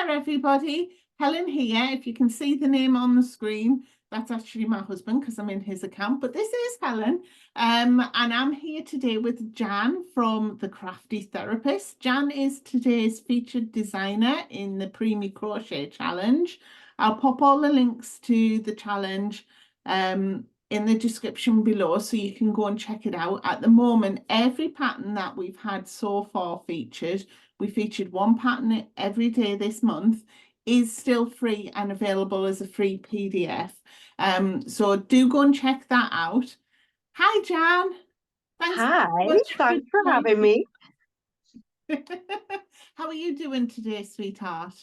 there, everybody. Helen here. If you can see the name on the screen, that's actually my husband because I'm in his account, but this is Helen. And I'm here today with Jan from the Crafty Therapist. Jan is today's featured designer in the Preemie Crochet Challenge. I'll pop all the links to the challenge in the description below so you can go and check it out. At the moment, every pattern that we've had so far featured, we featured one pattern every day this month, is still free and available as a free PDF. So do go and check that out. Hi, Jan. Thanks Hi, thanks for having me. How are you doing today, sweetheart?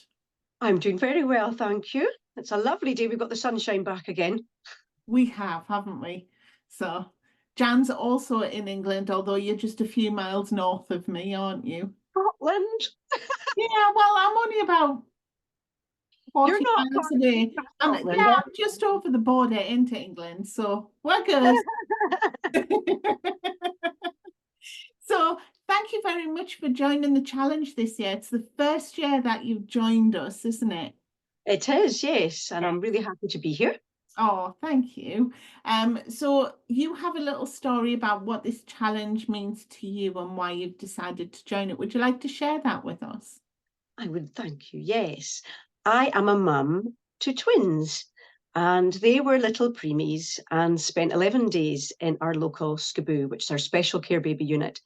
I'm doing very well, thank you. It's a lovely day. We've got the sunshine back again. We have, haven't we? So Jan's also in England, although you're just a few miles north of me, aren't you? Scotland? Yeah, well, I'm only about 40 You're not miles far away. from And Scotland. yeah, I'm just over the border into England, so we're good. So thank you very much for joining the challenge this year. It's the first year that you've joined us, isn't it? It is, yes, and I'm really happy to be here. Oh, thank you. So you have a little story about what this challenge means to you and why you've decided to join it. Would you like to share that with us? I would thank you, yes. I am a mum to twins, and they were little preemies and spent 11 days in our local SCBU, which is our special care baby unit.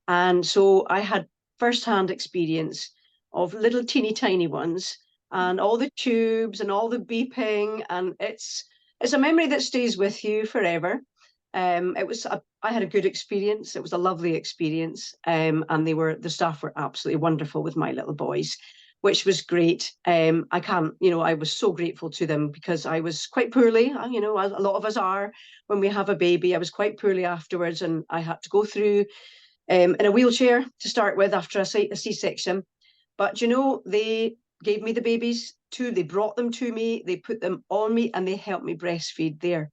And so I had first-hand experience of little teeny tiny ones and all the tubes and all the beeping, and it's a memory that stays with you forever. I had a good experience. It was a lovely experience, and the staff were absolutely wonderful with my little boys, which was great. I can't, I was so grateful to them because I was quite poorly, as a lot of us are when we have a baby. I was quite poorly afterwards, and I had to go through in a wheelchair to start with after a C-section. But they gave me the babies too. They brought them to me, they put them on me, and they helped me breastfeed there.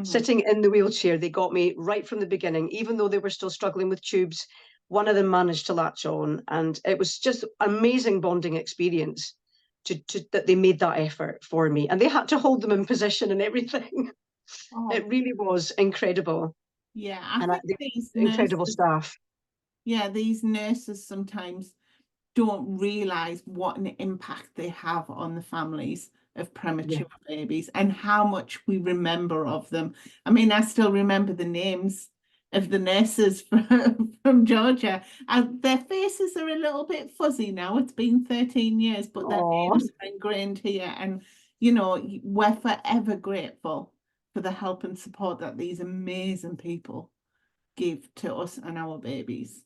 Sitting in the wheelchair, they got me right from the beginning, even though they were still struggling with tubes. One of them managed to latch on, and it was just an amazing bonding experience that they made that effort for me, and they had to hold them in position and everything. Oh. It really was incredible. Yeah, I think these incredible nurses, staff. yeah, these nurses sometimes don't realize what an impact they have on the families of premature babies and how much we remember of them. I mean, I still remember the names of the nurses from Georgia. And their faces are a little bit fuzzy now. It's been 13 years, but their names are ingrained here. And, we're forever grateful for the help and support that these amazing people give to us and our babies.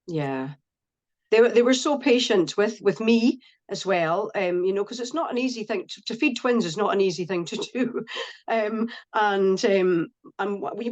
Yeah. They were so patient with me as well, because it's not an easy thing to feed twins is not an easy thing to do, and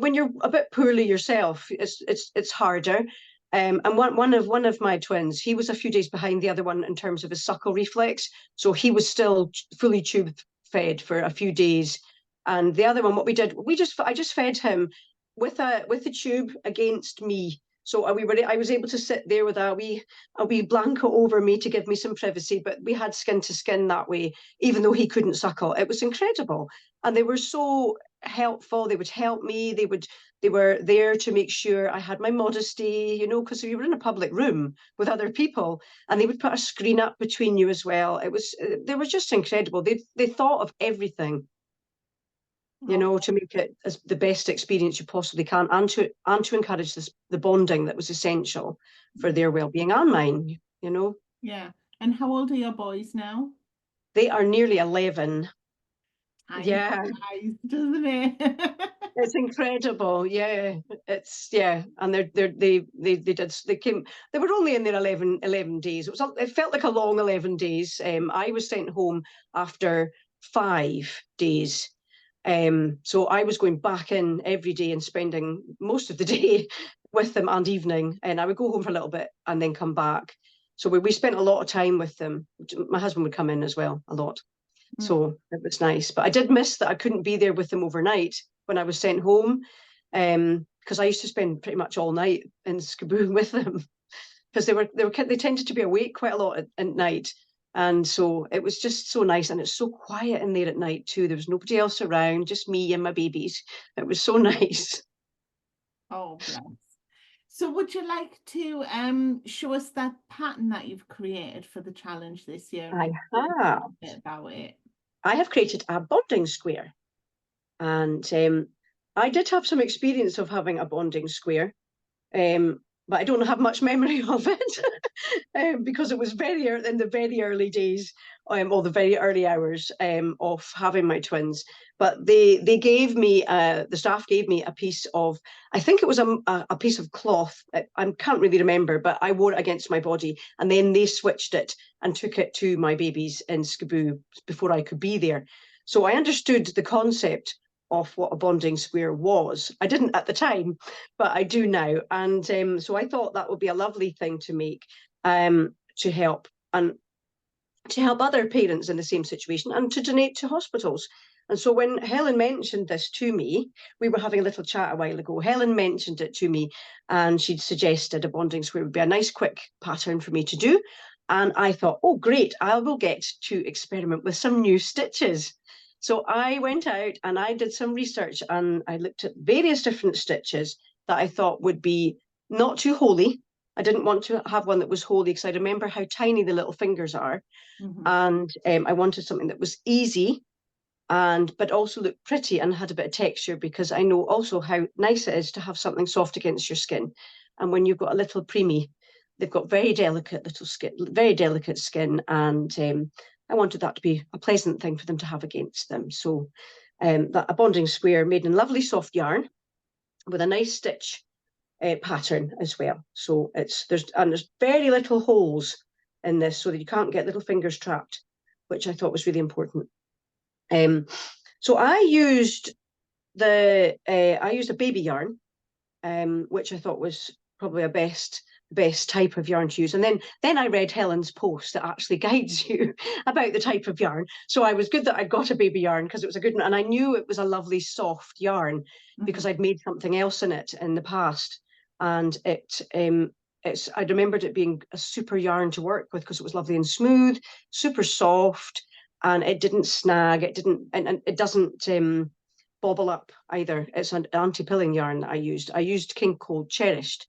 when you're a bit poorly yourself, it's harder. And one of my twins, he was a few days behind the other one in terms of his suckle reflex, so he was still fully tube fed for a few days. And the other one, what we did, I just fed him with a tube against me. So I was able to sit there with a wee blanket over me to give me some privacy, but we had skin to skin that way, even though he couldn't suckle. It was incredible. And they were so helpful. They would help me. They were there to make sure I had my modesty, because we were in a public room with other people, and they would put a screen up between you as well. They were just incredible. They thought of everything, to make it as the best experience you possibly can, and to encourage the bonding that was essential for their well-being and mine, Yeah. And how old are your boys now? They are nearly 11. Yeah. Doesn't it? It's incredible. Yeah. And they were only in their 11 days. It felt like a long 11 days. I was sent home after 5 days. So I was going back in every day and spending most of the day with them and evening, and I would go home for a little bit and then come back. So we spent a lot of time with them. My husband would come in as well a lot. So it was nice. But I did miss that I couldn't be there with them overnight when I was sent home, because I used to spend pretty much all night in SCBU with them. because they tended to be awake quite a lot at night. And so it was just so nice. And it's so quiet in there at night too. There was nobody else around, just me and my babies. It was so nice. Oh, bless. So would you like to show us that pattern that you've created for the challenge this year and I explain a have. little bit about it? I have created a bonding square. And I did have some experience of having a bonding square, but I don't have much memory of it because it was in the very early days, or the very early hours of having my twins. But they gave me, the staff gave me a piece of, I think it was a piece of cloth. I can't really remember, but I wore it against my body, and then they switched it and took it to my babies in Skaboo before I could be there. So I understood the concept of what a bonding square was. I didn't at the time, but I do now. And so I thought that would be a lovely thing to make, to help other parents in the same situation and to donate to hospitals. And so when Helen mentioned this to me, we were having a little chat a while ago. Helen mentioned it to me, and she'd suggested a bonding square would be a nice quick pattern for me to do. And I thought, oh, great, I will get to experiment with some new stitches. So I went out and I did some research, and I looked at various different stitches that I thought would be not too holey. I didn't want to have one that was holey because I remember how tiny the little fingers are. And I wanted something that was easy but also looked pretty and had a bit of texture, because I know also how nice it is to have something soft against your skin. And when you've got a little preemie, they've got very delicate little skin, very delicate skin, and I wanted that to be a pleasant thing for them to have against them. So that a bonding square made in lovely soft yarn with a nice stitch pattern as well. So there's very little holes in this, so that you can't get little fingers trapped, which I thought was really important. So I used a baby yarn, which I thought was probably a best type of yarn to use. And then I read Helen's post that actually guides you about the type of yarn. So I was good that I got a baby yarn, because it was a good one. And I knew it was a lovely soft yarn because I'd made something else in it in the past. And I remembered it being a super yarn to work with because it was lovely and smooth, super soft, and it didn't snag. And it doesn't bobble up either. It's an anti-pilling yarn that I used. I used King Cold Cherished,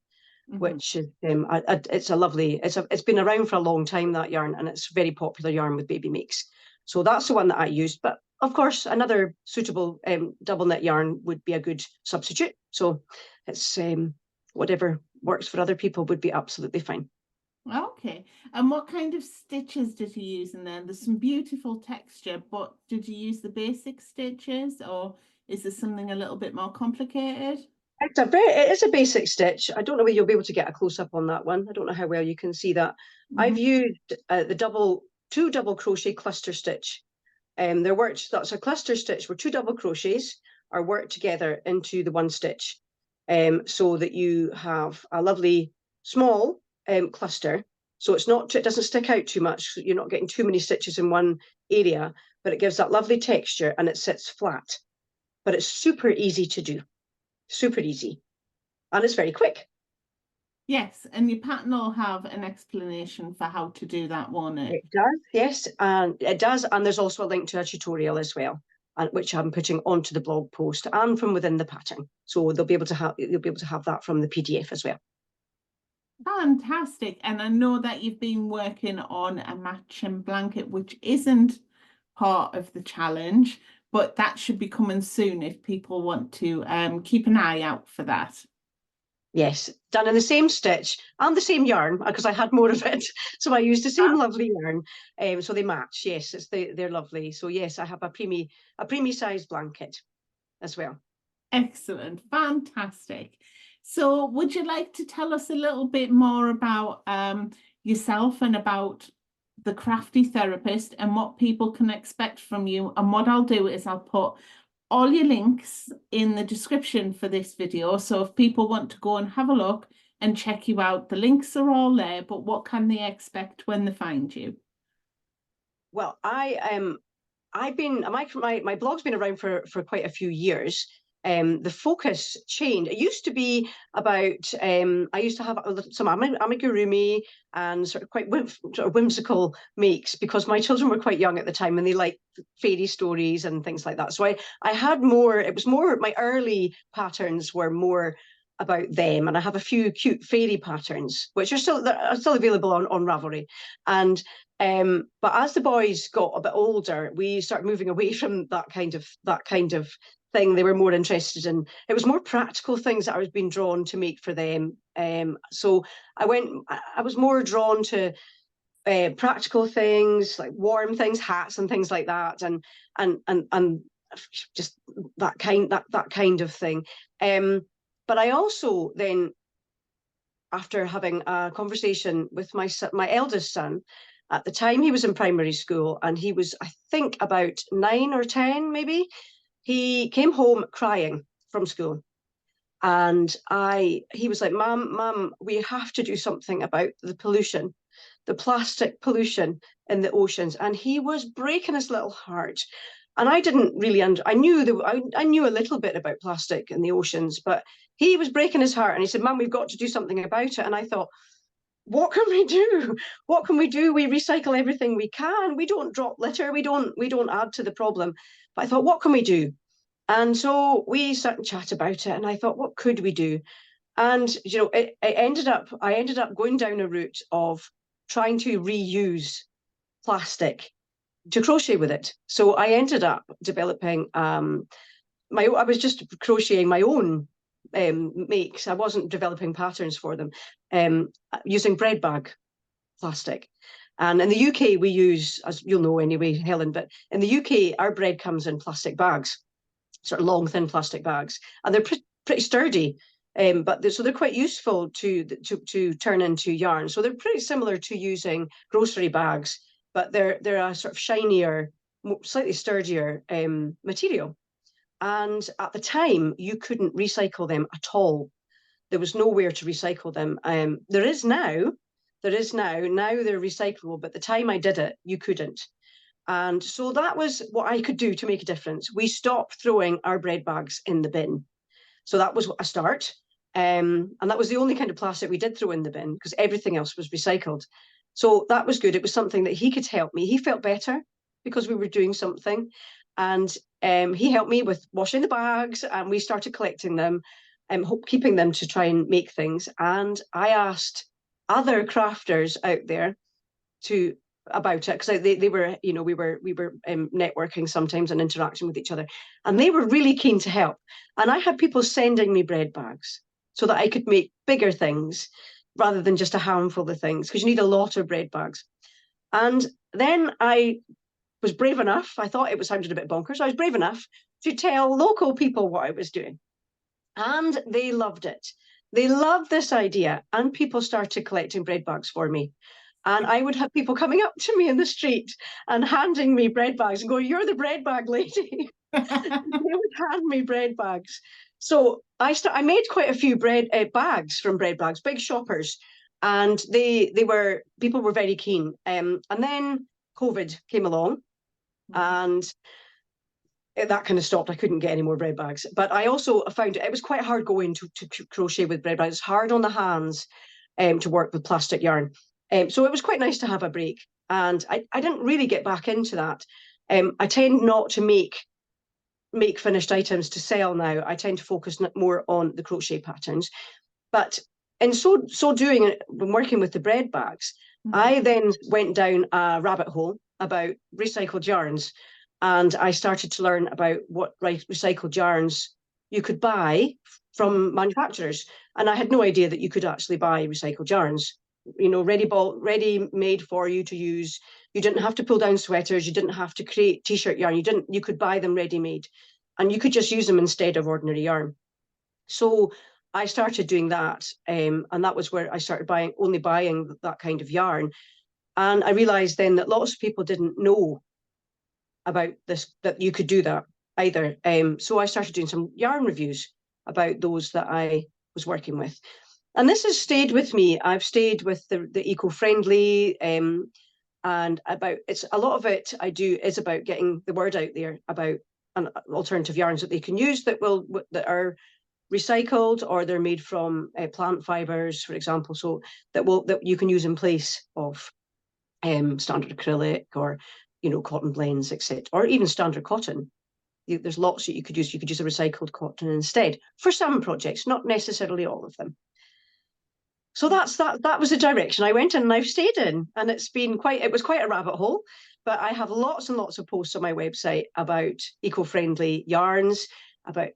which is it's been around for a long time, that yarn, and it's a very popular yarn with baby makes. So that's the one that I used. But of course, another suitable double knit yarn would be a good substitute. So it's whatever works for other people would be absolutely fine. Okay. And what kind of stitches did you use in there? There's some beautiful texture, but did you use the basic stitches, or is there something a little bit more complicated? It is a basic stitch. I don't know whether you'll be able to get a close up on that one. I don't know how well you can see that. I've used two double crochet cluster stitch. That's a cluster stitch where two double crochets are worked together into the one stitch, so that you have a lovely small cluster. So it doesn't stick out too much. So you're not getting too many stitches in one area, but it gives that lovely texture and it sits flat. But it's super easy to do. Super easy. And it's very quick. Yes, and your pattern will have an explanation for how to do that, won't it? It does, yes, and it does. And there's also a link to a tutorial as well, which I'm putting onto the blog post and from within the pattern. So you'll be able to have that from the PDF as well. Fantastic. And I know that you've been working on a matching blanket, which isn't part of the challenge, but that should be coming soon if people want to keep an eye out for that. Yes, done in the same stitch and the same yarn, because I had more of it. So I used the same lovely yarn. So they match. Yes, they're lovely. So yes, I have a preemie size blanket as well. Excellent. Fantastic. So would you like to tell us a little bit more about yourself and about the Crafty Therapist and what people can expect from you? And what I'll do is I'll put all your links in the description for this video. So if people want to go and have a look and check you out, the links are all there, but what can they expect when they find you? Well, my blog's been around for quite a few years. the focus changed. It used to be about, I used to have some amigurumi and sort of quite whimsical makes, because my children were quite young at the time and they liked fairy stories and things like that. So I had more, it was more, my early patterns were more about them, and I have a few cute fairy patterns which are still available on Ravelry. And but as the boys got a bit older, we started moving away from that kind of thing. They were more interested in, it was more practical things that I was being drawn to make for them. So I was more drawn to practical things like warm things, hats and things like that, and just that kind of thing. But I also then, after having a conversation with my eldest son, at the time he was in primary school and he was, I think, about 9 or 10 maybe, he came home crying from school. And he was like, Mum, we have to do something about the pollution, the plastic pollution in the oceans. And he was breaking his little heart. And I didn't really, I knew a little bit about plastic in the oceans, but he was breaking his heart. And he said, Mum, we've got to do something about it. And I thought, what can we do? What can we do? We recycle everything we can. We don't drop litter. We don't add to the problem. But I thought, what can we do? And so we started to chat about it, and I thought, what could we do? And I ended up going down a route of trying to reuse plastic to crochet with it. So I ended up developing I was just crocheting my own makes. I wasn't developing patterns for them, using bread bag plastic. And in the UK, we use, as you'll know anyway, Helen, but in the UK, our bread comes in plastic bags, sort of long, thin plastic bags, and they're pretty sturdy. So they're quite useful to turn into yarn. So they're pretty similar to using grocery bags, but they're a sort of shinier, slightly sturdier material. And at the time, you couldn't recycle them at all. There was nowhere to recycle them. There is now. Now they're recyclable, but the time I did it, you couldn't. And so that was what I could do to make a difference. We stopped throwing our bread bags in the bin. So that was a start. And that was the only kind of plastic we did throw in the bin, because everything else was recycled. So that was good. It was something that he could help me. He felt better because we were doing something. And he helped me with washing the bags, and we started collecting them and keeping them to try and make things. And I asked other crafters out there about it, because they were, we were networking sometimes and interacting with each other, and they were really keen to help. And I had people sending me bread bags so that I could make bigger things rather than just a handful of things, because you need a lot of bread bags. And then I was brave enough, I thought it sounded a bit bonkers, I was brave enough to tell local people what I was doing, and they loved it. They loved this idea, and people started collecting bread bags for me. And I would have people coming up to me in the street and handing me bread bags and going, "You're the bread bag lady." They would hand me bread bags. So I made quite a few bags from bread bags, big shoppers, and people were very keen. And then COVID came along, and that kind of stopped. I couldn't get any more bread bags. But I also found it was quite hard going to crochet with bread bags. It's hard on the hands to work with plastic yarn. So it was quite nice to have a break. And I didn't really get back into that. I tend not to make finished items to sell now. I tend to focus more on the crochet patterns. But in so doing, when working with the bread bags, I then went down a rabbit hole about recycled yarns. And I started to learn about what recycled yarns you could buy from manufacturers. And I had no idea that you could actually buy recycled yarns, ready made for you to use. You didn't have to pull down sweaters. You didn't have to create t-shirt yarn. You could buy them ready made, and you could just use them instead of ordinary yarn. So I started doing that. And that was where I started only buying that kind of yarn. And I realized then that lots of people didn't know about this, that you could do that either. So I started doing some yarn reviews about those that I was working with. And this has stayed with me. I've stayed with the eco-friendly, and a lot of it I do is about getting the word out there about alternative yarns that they can use that are recycled, or they're made from plant fibers, for example, so that you can use in place of standard acrylic, or cotton blends, etc., or even standard cotton. There's lots that you could use. You could use a recycled cotton instead for some projects, not necessarily all of them. So that was the direction I went in, and I've stayed in, and it was quite a rabbit hole. But I have lots and lots of posts on my website about eco-friendly yarns, about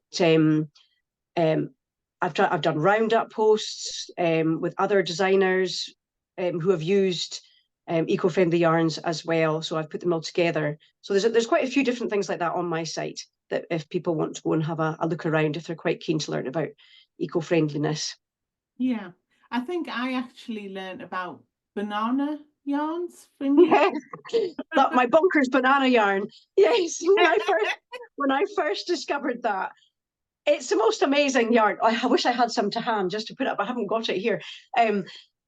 I've done roundup posts with other designers who have used eco-friendly yarns as well. So I've put them all together. So there's quite a few different things like that on my site that if people want to go and have a look around, if they're quite keen to learn about eco-friendliness. Yeah, I think I actually learned about banana yarns from you. Yes, that my bonkers banana yarn. Yes, when I first discovered that, it's the most amazing yarn. I wish I had some to hand just to put up. I haven't got it here.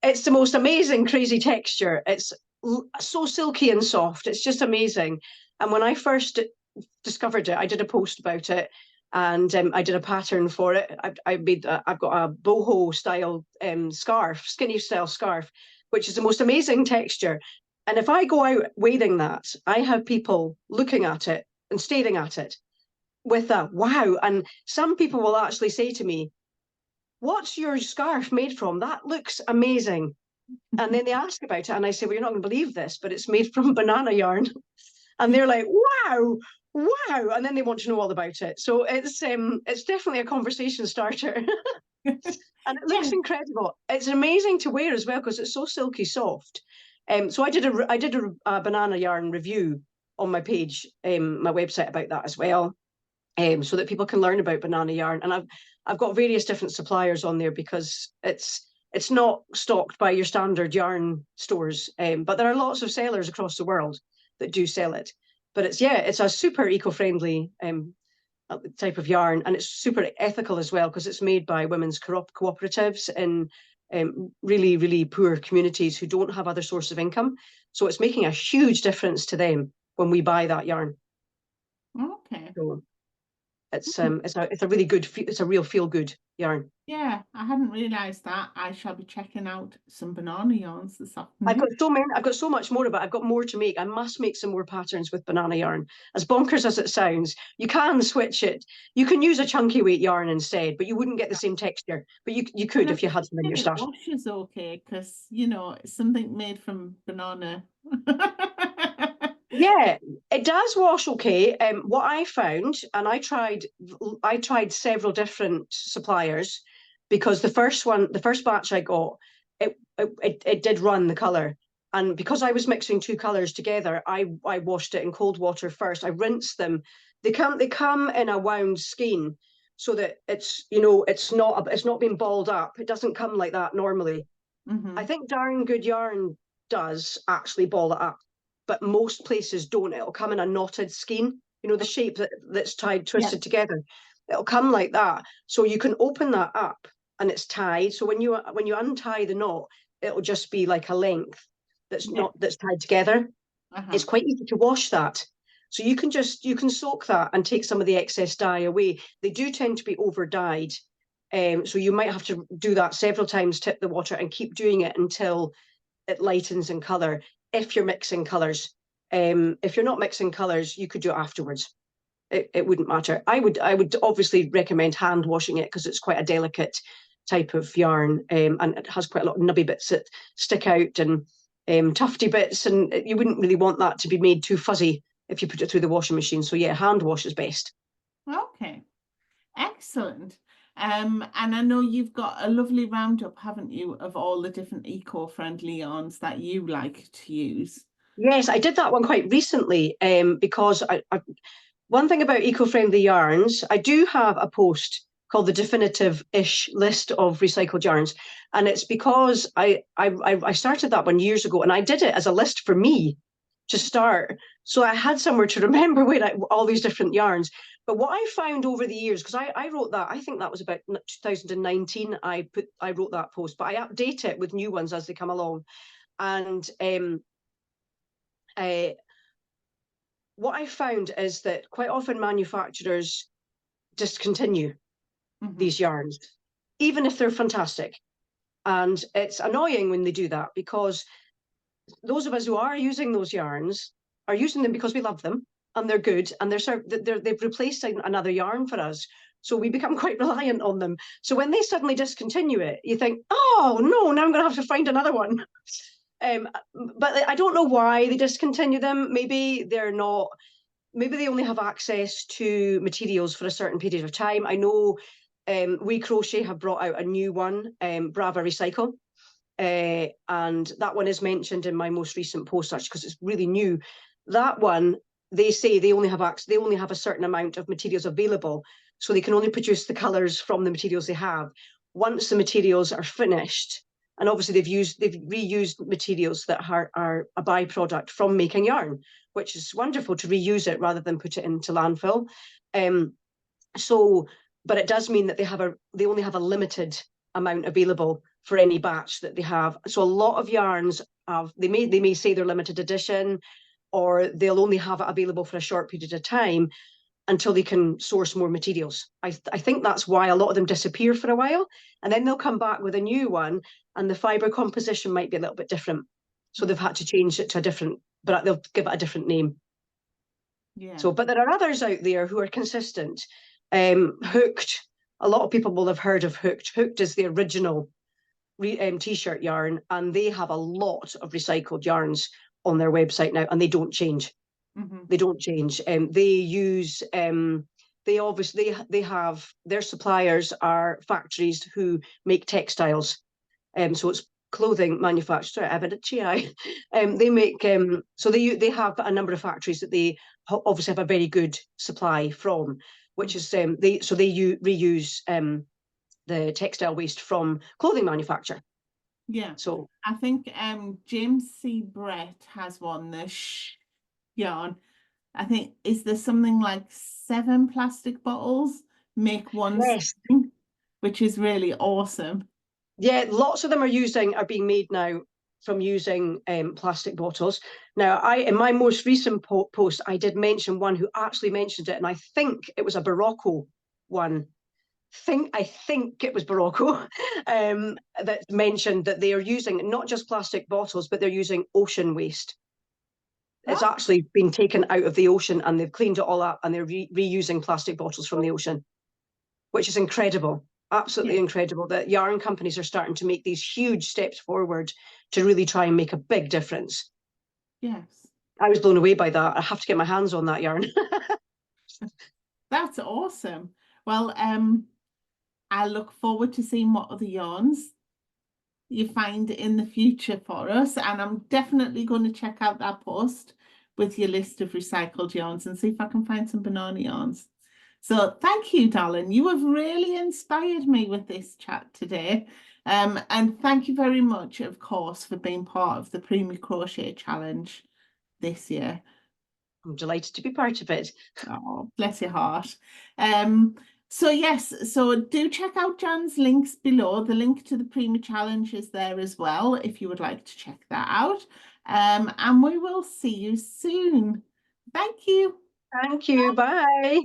It's the most amazing, crazy texture. It's so silky and soft. It's just amazing. And when I first discovered it, I did a post about it, and I did a pattern for it. I've got a boho style scarf, skinny style scarf, which is the most amazing texture. And if I go out wearing that, I have people looking at it and staring at it with a wow. And some people will actually say to me, "What's your scarf made from? That looks amazing." And then they ask about it, and I say, "Well, you're not going to believe this, but it's made from banana yarn." And they're like, "Wow, wow!" And then they want to know all about it. So it's definitely a conversation starter. And it looks incredible. It's amazing to wear as well because it's so silky soft. So I did a banana yarn review on my page, my website, about that as well, so that people can learn about banana yarn. And I've got various different suppliers on there because it's not stocked by your standard yarn stores, but there are lots of sellers across the world that do sell it. But it's a super eco-friendly type of yarn, and it's super ethical as well because it's made by women's cooperatives in really, really poor communities who don't have other sources of income. So it's making a huge difference to them when we buy that yarn. Okay. So it's a really good, it's a real feel good yarn. Yeah, I hadn't realised that. I shall be checking out some banana yarns this afternoon. I've got so much more of it. I've got more to make. I must make some more patterns with banana yarn. As bonkers as it sounds, you can switch it. You can use a chunky weight yarn instead, but you wouldn't get the same texture. But you could if you had some in your stash. It washes okay because it's something made from banana. Yeah, it does wash okay. What I found, and I tried several different suppliers because the first batch I got, it did run the color, and because I was mixing two colors together, I washed it in cold water first. I rinsed them. They come in a wound skein, so that it's not being balled up. It doesn't come like that normally. Mm-hmm. I think darn good yarn does actually ball it up, but most places don't. It'll come in a knotted skein, the shape that's twisted together. It'll come like that. So you can open that up and it's tied. So when you untie the knot, it'll just be like a length that's tied together. It's quite easy to wash that. So you can soak that and take some of the excess dye away. They do tend to be over dyed. So you might have to do that several times, tip the water and keep doing it until it lightens in color. If you're mixing colors, if you're not mixing colors, you could do it afterwards. It wouldn't matter. I would obviously recommend hand washing it because it's quite a delicate type of yarn, and it has quite a lot of nubby bits that stick out and tufty bits, and you wouldn't really want that to be made too fuzzy if you put it through the washing machine. So yeah, hand wash is best. Okay, excellent. And I know you've got a lovely roundup, haven't you, of all the different eco-friendly yarns that you like to use? Yes, I did that one quite recently, because one thing about eco-friendly yarns, I do have a post called the definitive-ish list of recycled yarns, and it's because I started that one years ago, and I did it as a list for me to start, so I had somewhere to remember all these different yarns. But what I found over the years, because I wrote that, I think that was about 2019. I wrote that post, but I update it with new ones as they come along, and what I found is that quite often manufacturers discontinue these yarns, even if they're fantastic. And it's annoying when they do that, because those of us who are using those yarns are using them because we love them and they're good, and they've replaced another yarn for us. So we become quite reliant on them. So when they suddenly discontinue it, you think, oh no, now I'm going to have to find another one. But I don't know why they discontinue them. Maybe they're not, maybe they only have access to materials for a certain period of time. I know We Crochet have brought out a new one, Brava Recycle. And that one is mentioned in my most recent post, actually, because it's really new. That one, they say they only have a certain amount of materials available, so they can only produce the colours from the materials they have. Once the materials are finished, and obviously they've reused materials that are a byproduct from making yarn, which is wonderful to reuse it rather than put it into landfill. But it does mean that they only have a limited amount available for any batch that they have. So a lot of yarns they may say they're limited edition, or they'll only have it available for a short period of time until they can source more materials. I think that's why a lot of them disappear for a while, and then they'll come back with a new one, and the fibre composition might be a little bit different. So they've had to change it to a different, but they'll give it a different name. Yeah. So, but there are others out there who are consistent. Hooked, a lot of people will have heard of Hooked. Hooked is the original t-shirt yarn, and they have a lot of recycled yarns on their website now, and they don't change. They don't change. They use they have their suppliers are factories who make textiles, so it's clothing manufacturer. They make so they have a number of factories that they obviously have a very good supply from, which is they reuse the textile waste from clothing manufacture. Yeah. So I think James C. Brett has one, the yarn. I think, is there something like 7 plastic bottles make one yes, string, which is really awesome. yeah, lots of them are being made now from using plastic bottles. Now, in my most recent post, I did mention one who actually mentioned it, and I think it was a Barocco one. I think it was Barocco that mentioned that they are using not just plastic bottles, but they're using ocean waste. It's actually been taken out of the ocean, and they've cleaned it all up, and they're reusing plastic bottles from the ocean, which is incredible. Absolutely incredible that yarn companies are starting to make these huge steps forward to really try and make a big difference. Yes. I was blown away by that. I have to get my hands on that yarn. That's awesome. Well, I look forward to seeing what other yarns you find in the future for us, and I'm definitely going to check out that post with your list of recycled yarns and see if I can find some banana yarns. So thank you, darling. You have really inspired me with this chat today. And thank you very much, of course, for being part of the Preemie Crochet Challenge this year. I'm delighted to be part of it. Oh, bless your heart. So yes, so do check out Jan's links below. The link to the Preemie Challenge is there as well, if you would like to check that out. And we will see you soon. Thank you. Thank you. Bye.